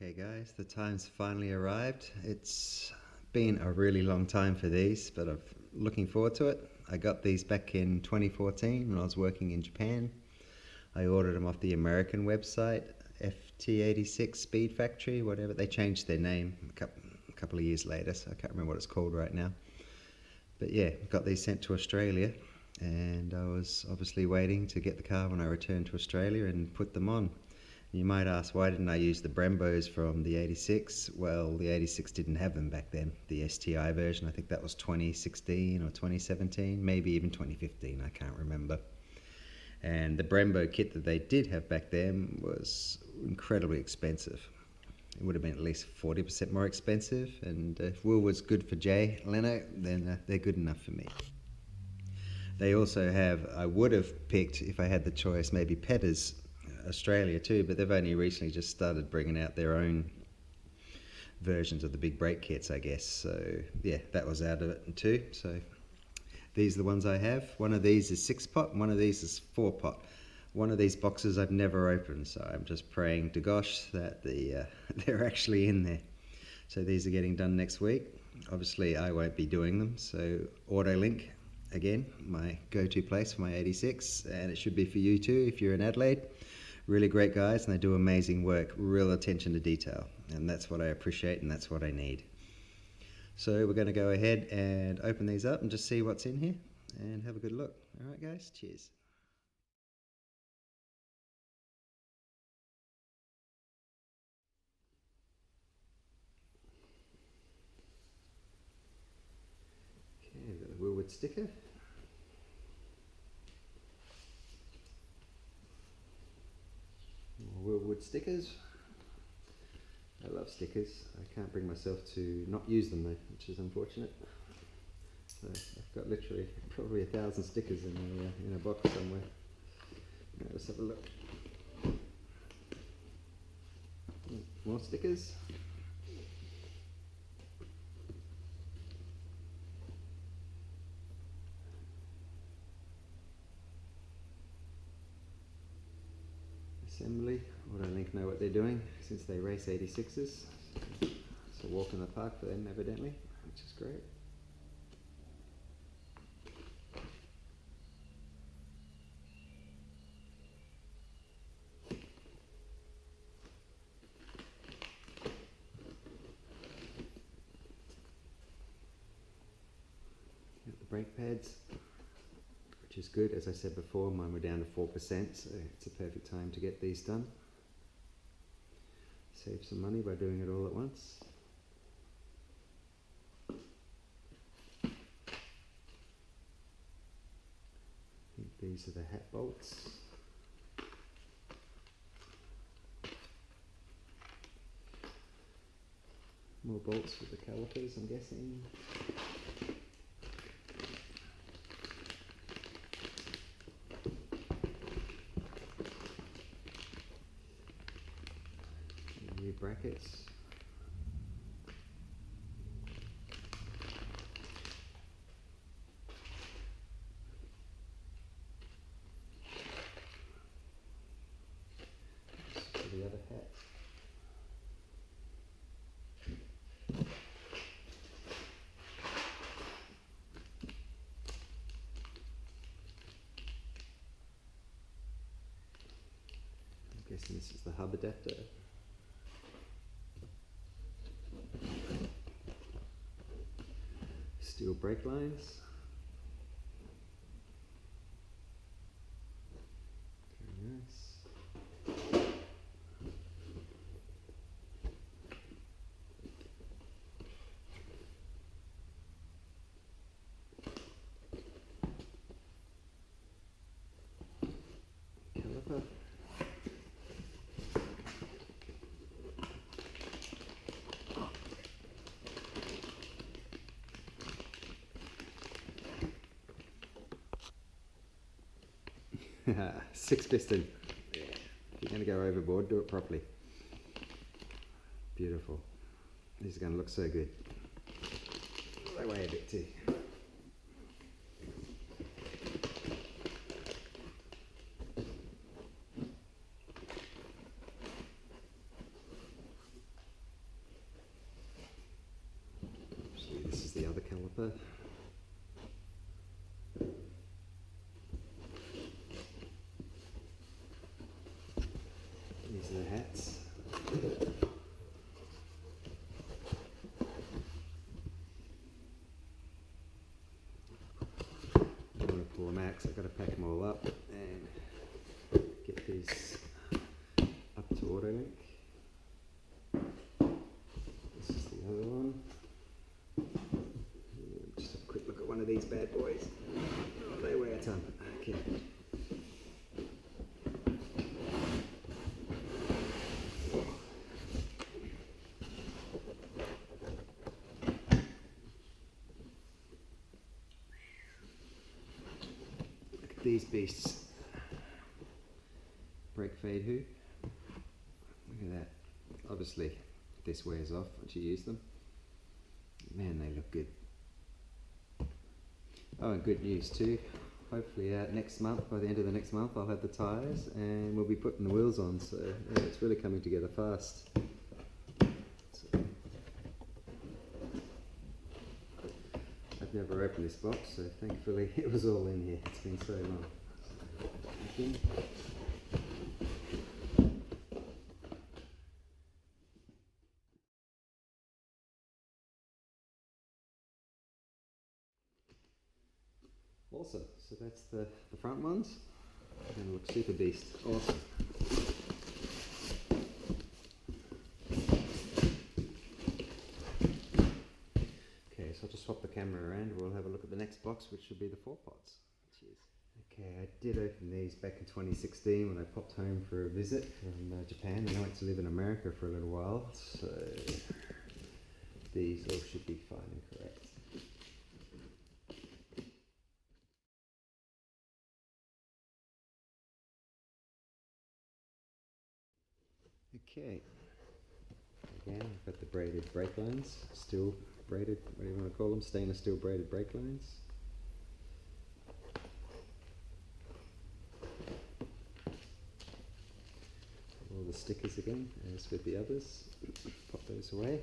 Okay guys, the time's finally arrived. It's been a really long time for these, but I'm looking forward to it. I got these back in 2014 when I was working in Japan. I ordered them off the American website, FT86 Speed Factory, whatever. They changed their name a couple of years later, so I can't remember what it's called right now. But yeah, got these sent to Australia, and I was obviously waiting to get the car when I returned to Australia and put them on. You might ask, why didn't I use the Brembos from the 86? Well, the 86 didn't have them back then. The STI version, I think that was 2016 or 2017, maybe even 2015, I can't remember. And the Brembo kit that they did have back then was incredibly expensive. It would have been at least 40% more expensive, and if Wilwood's good for Jay Leno, then they're good enough for me. They also have, I would have picked, if I had the choice, maybe Petters Australia too, but they've only recently just started bringing out their own versions of the big brake kits, I guess. So yeah, that was out of it too. So these are the ones I have. One of these is 6-pot, and one of these is 4-pot. One of these boxes I've never opened, so I'm just praying to gosh that they're actually in there. So these are getting done next week. Obviously I won't be doing them, so Autolinc, again, my go-to place for my 86, and it should be for you too if you're in Adelaide. Really great guys, and they do amazing work, real attention to detail, and that's what I appreciate and that's what I need. So we're going to go ahead and open these up and just see what's in here and have a good look. Alright guys, cheers. Okay, we've got the Wilwood sticker. More Wilwood stickers. I love stickers. I can't bring myself to not use them though, which is unfortunate. So I've got literally probably 1,000 stickers in a box somewhere. Let's have a look. More stickers. Assembly. Autolinc know what they're doing since they race 86s. It's a walk in the park for them evidently, which is great. Got the brake pads, which is good. As I said before, mine were down to 4%, so it's a perfect time to get these done. Save some money by doing it all at once. I think these are the hat bolts. More bolts for the calipers, I'm guessing. New brackets. For the other hat. I'm guessing this is the hub adapter. Steel brake lines. Very nice. Caliper. Six piston. Yeah. If you're going to go overboard, do it properly. Beautiful. These are going to look so good. They weigh a bit too. bumper. These are the hats. I'm going to pull them out because I've got to pack them all up and get these up to Autolinc. This is the other one. Just have a quick look at one of these bad boys. Oh, they weigh a ton. Okay. These beasts. Brake fade hoop. Look at that. Obviously this wears off once you use them. Man, they look good. Oh, and good news too. Hopefully next month, by the end of the next month, I'll have the tyres and we'll be putting the wheels on, so yeah, it's really coming together fast. I've never opened this box, so thankfully it was all in here. It's been so long. Okay. Awesome, so that's the front ones. They're gonna look super beast. Awesome. Okay, so I'll just swap the camera around and we'll have a look at the next box, which should be the 4-pods. Cheers. Okay, I did open these back in 2016 when I popped home for a visit from Japan, and I went to live in America for a little while, so these all should be fine and correct. Okay, again I've got the braided brake lines, steel braided, what do you want to call them, stainless steel braided brake lines. All the stickers again, as with the others, pop those away.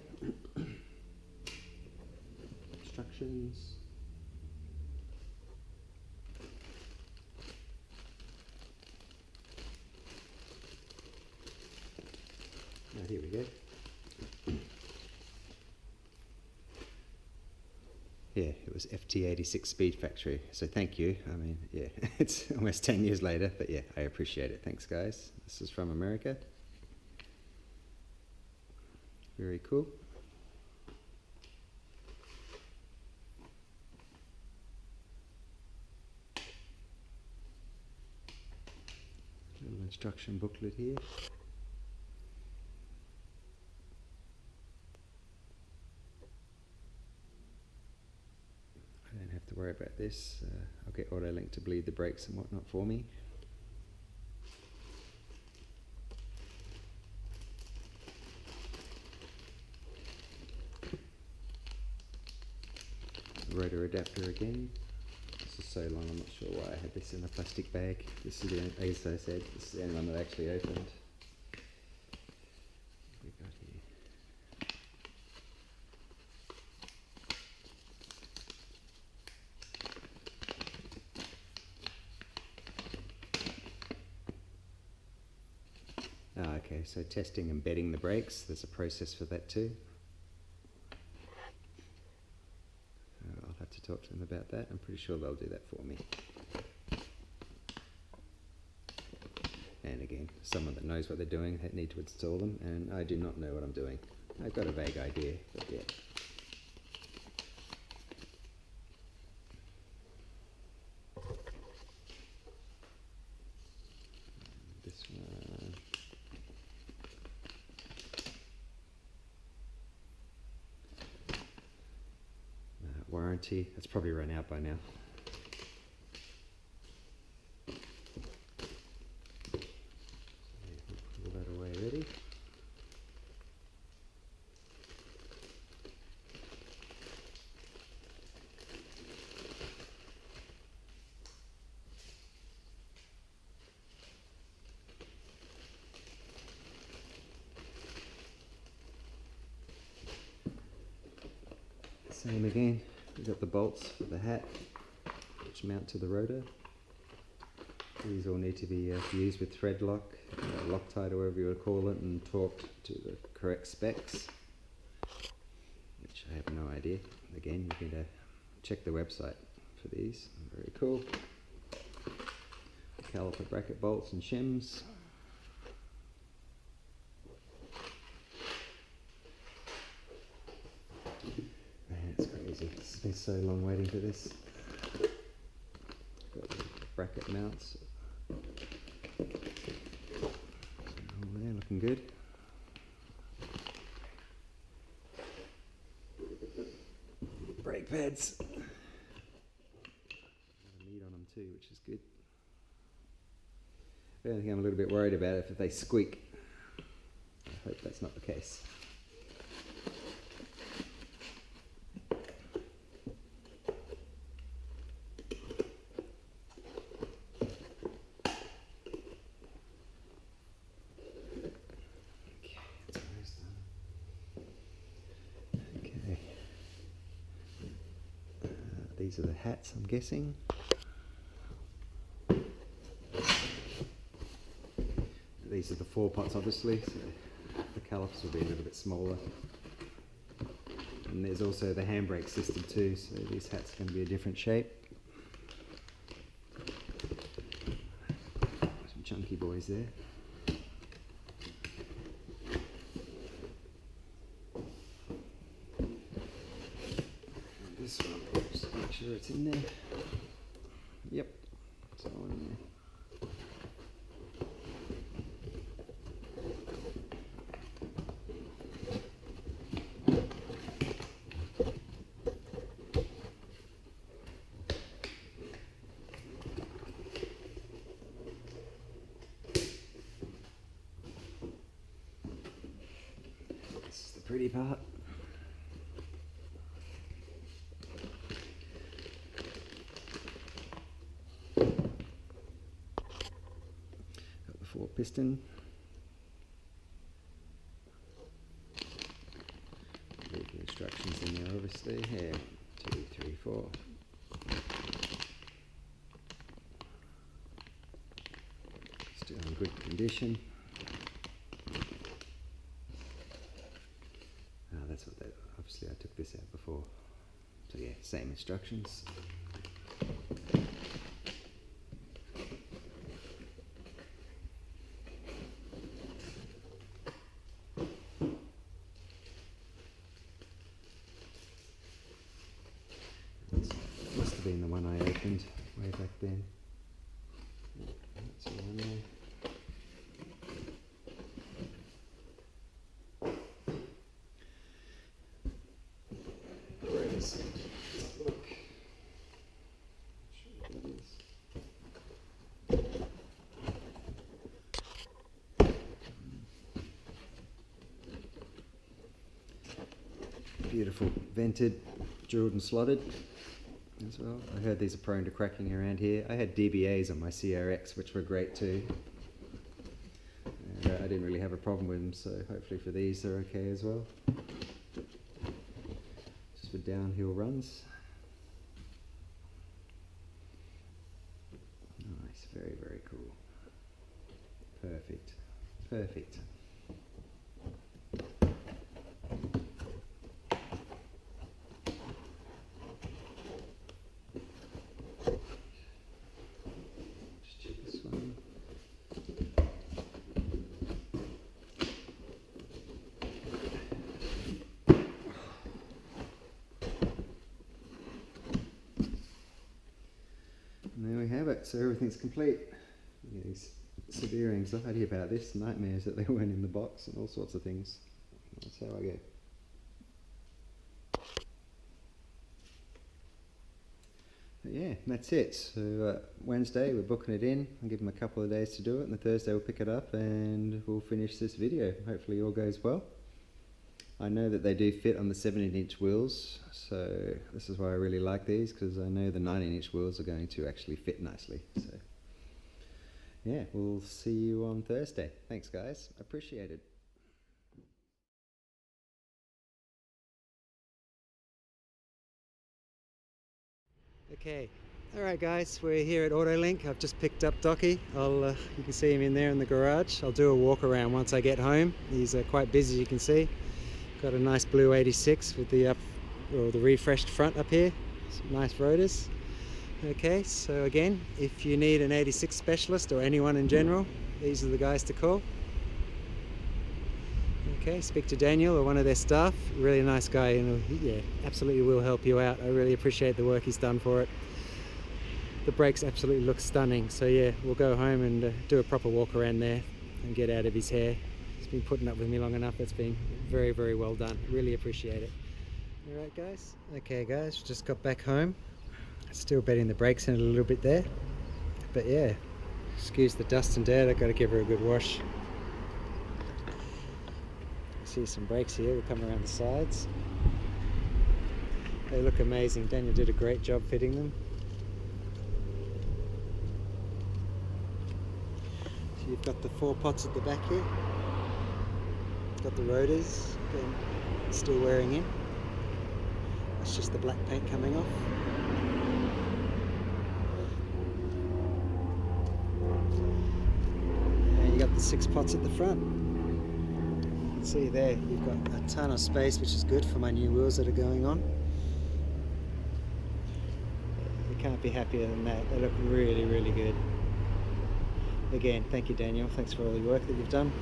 Instructions. Now here we go. Yeah, it was FT86 Speed Factory, so thank you. I mean, yeah, it's almost 10 years later, but yeah, I appreciate it. Thanks, guys. This is from America. Very cool. Little instruction booklet here. I don't have to worry about this. I'll get Autolinc to bleed the brakes and whatnot for me. Rotor adapter again. This is so long, I'm not sure why I had this in a plastic bag. This is the, as I said, this is the only one that I actually opened. What we got here? Ah, okay, so testing and bedding the brakes, there's a process for that too. I'll have to talk to them about that. I'm pretty sure they'll do that for me. And again, someone that knows what they're doing, they need to install them, and I do not know what I'm doing. I've got a vague idea, but yeah. This one. Warranty, that's probably run out by now. Pull that away, ready? Same again. We've got the bolts for the hat, which mount to the rotor. These all need to be fused with thread lock, Loctite or whatever you would call it, and torqued to the correct specs, which I have no idea. Again, you can check the website for these. Very cool. Caliper bracket bolts and shims. Man, it's crazy. It's been so long waiting for this. Got the bracket mounts. Oh, they're looking good. Brake pads. Meat on them too, which is good. The only thing I'm a little bit worried about is if they squeak. I hope that's not the case. These are the hats, I'm guessing. These are the 4 pots, obviously, so the calipers will be a little bit smaller. And there's also the handbrake system too, so these hats are going to be a different shape. Some chunky boys there. This one, just make sure it's in there. Yep, it's all in there. This is the pretty part. Piston. Leave the instructions in there, obviously. Here, 1, 2, 3, 4. Still in good condition. That's what that. Obviously, I took this out before. So yeah, same instructions. Must have been the one I opened way back then. That's the one there. Let's have a look. Show you what that is. Beautiful vented, drilled and slotted as well. I heard these are prone to cracking around here. I had DBAs on my CRX, which were great too. And I didn't really have a problem with them, so hopefully for these they're okay as well. Just for downhill runs. Nice, very, very cool. Perfect, perfect. And there we have it, so everything's complete. Yeah, these severe anxiety about this, nightmares that they weren't in the box and all sorts of things. That's how I go. But yeah, that's it. So Wednesday we're booking it in. I'll give them a couple of days to do it, and the Thursday we'll pick it up and we'll finish this video. Hopefully all goes well. I know that they do fit on the 17-inch wheels, so this is why I really like these, because I know the 19-inch wheels are going to actually fit nicely. So yeah, we'll see you on Thursday. Thanks guys, appreciate it. Okay, alright guys, we're here at Autolinc. I've just picked up Doki. You can see him in there in the garage. I'll do a walk around once I get home. He's quite busy, you can see. Got a nice blue 86 with the refreshed front up here. Some nice rotors. Okay, so again, if you need an 86 specialist or anyone in general, these are the guys to call. Okay, speak to Daniel or one of their staff. Really nice guy, and yeah, absolutely will help you out. I really appreciate the work he's done for it. The brakes absolutely look stunning, so yeah, we'll go home and do a proper walk around there and get out of his hair. He's been putting up with me long enough. It's been very, very well done. Really appreciate it. Alright guys, okay guys, just got back home. Still bedding the brakes in a little bit there, but yeah, excuse the dust and dirt. I've got to give her a good wash. See some brakes here, we'll come around the sides. They look amazing. Daniel did a great job fitting them. So you've got the 4 pots at the back here. Got the rotors, again, still wearing in. That's just the black paint coming off. And you got the 6 pots at the front. See there, you've got a ton of space, which is good for my new wheels that are going on. You can't be happier than that. They look really, really good. Again, thank you Daniel, thanks for all the work that you've done.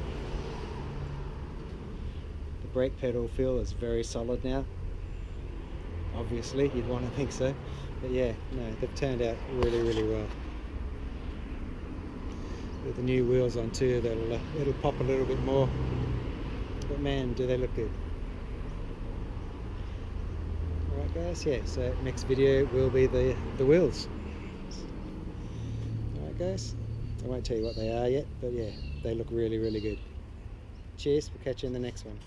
The brake pedal feel is very solid now. Obviously, you'd want to think so. But yeah, no, they've turned out really, really well. With the new wheels on too, it'll pop a little bit more. But man, do they look good. Alright guys, yeah, so next video will be the wheels. Alright guys, I won't tell you what they are yet, but yeah, they look really, really good. Cheers, we'll catch you in the next one.